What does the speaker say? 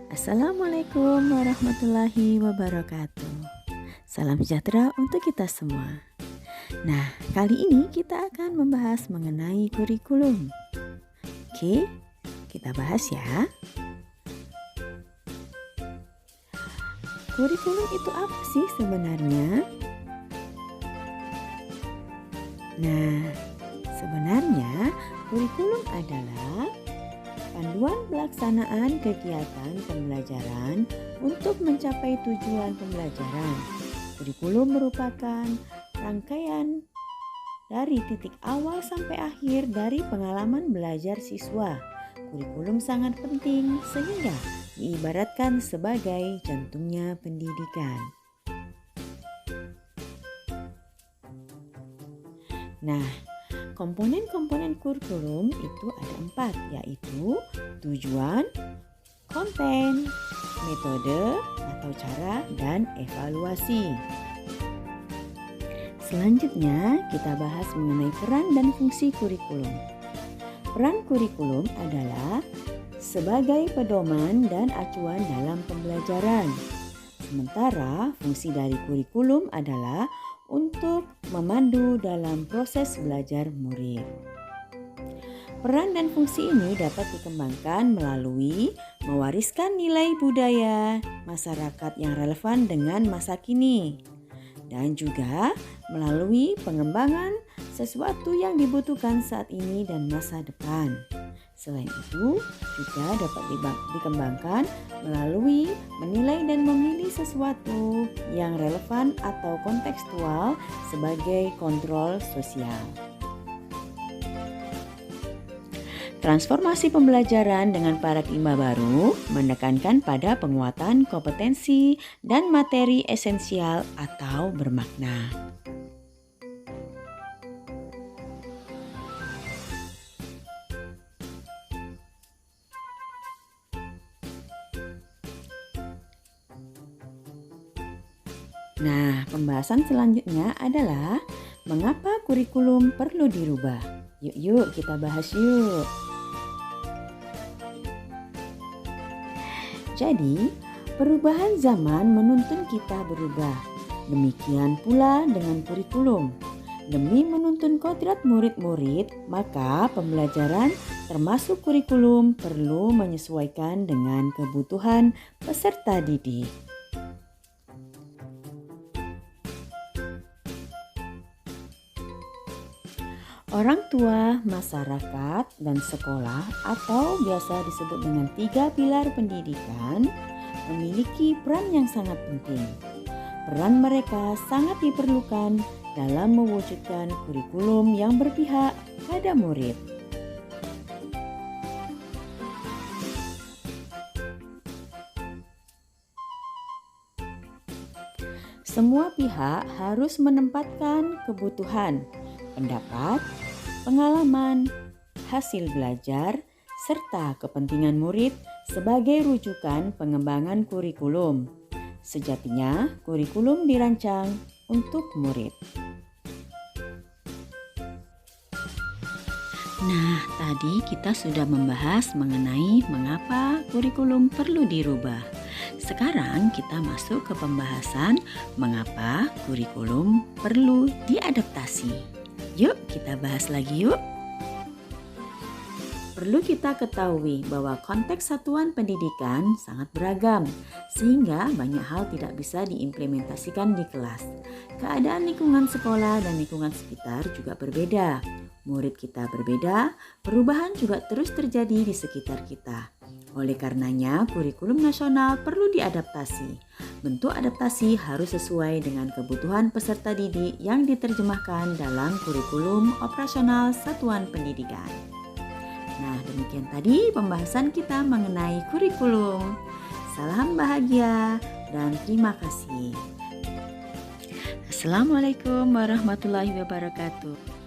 Assalamualaikum warahmatullahi wabarakatuh. Salam sejahtera untuk kita semua. Nah, kali ini kita akan membahas mengenai kurikulum. Oke, kita bahas ya. Kurikulum itu apa sih sebenarnya? Nah, sebenarnya kurikulum adalah panduan pelaksanaan kegiatan pembelajaran untuk mencapai tujuan pembelajaran. Kurikulum merupakan rangkaian dari titik awal sampai akhir dari pengalaman belajar siswa. Kurikulum sangat penting sehingga diibaratkan sebagai jantungnya pendidikan. Nah, komponen-komponen kurikulum itu ada 4, yaitu tujuan, konten, metode atau cara, dan evaluasi. Selanjutnya kita bahas mengenai peran dan fungsi kurikulum. Peran kurikulum adalah sebagai pedoman dan acuan dalam pembelajaran. Sementara fungsi dari kurikulum adalah untuk memandu dalam proses belajar murid. Peran dan fungsi ini dapat dikembangkan melalui mewariskan nilai budaya masyarakat yang relevan dengan masa kini, dan juga melalui pengembangan sesuatu yang dibutuhkan saat ini dan masa depan. Selain itu, juga dapat dikembangkan melalui menilai dan memilih sesuatu yang relevan atau kontekstual sebagai kontrol sosial. Transformasi pembelajaran dengan paradigma baru menekankan pada penguatan kompetensi dan materi esensial atau bermakna. Nah, pembahasan selanjutnya adalah mengapa kurikulum perlu dirubah. Yuk kita bahas yuk. Jadi, perubahan zaman menuntun kita berubah. Demikian pula dengan kurikulum. Demi menuntun kodrat murid-murid, maka pembelajaran termasuk kurikulum perlu menyesuaikan dengan kebutuhan peserta didik. Orang tua, masyarakat, dan sekolah atau biasa disebut dengan 3 pilar pendidikan memiliki peran yang sangat penting. Peran mereka sangat diperlukan dalam mewujudkan kurikulum yang berpihak pada murid. Semua pihak harus menempatkan kebutuhan, pendapat, pengalaman, hasil belajar, serta kepentingan murid sebagai rujukan pengembangan kurikulum. Sejatinya, kurikulum dirancang untuk murid. Nah, tadi kita sudah membahas mengenai mengapa kurikulum perlu dirubah. Sekarang kita masuk ke pembahasan mengapa kurikulum perlu diadaptasi. Yuk kita bahas lagi yuk. Perlu kita ketahui bahwa konteks satuan pendidikan sangat beragam, sehingga banyak hal tidak bisa diimplementasikan di kelas. Keadaan lingkungan sekolah dan lingkungan sekitar juga berbeda. Murid kita berbeda, perubahan juga terus terjadi di sekitar kita. Oleh karenanya, kurikulum nasional perlu diadaptasi. Bentuk adaptasi harus sesuai dengan kebutuhan peserta didik yang diterjemahkan dalam kurikulum operasional satuan pendidikan. Nah, demikian tadi pembahasan kita mengenai kurikulum. Salam bahagia dan terima kasih. Assalamualaikum warahmatullahi wabarakatuh.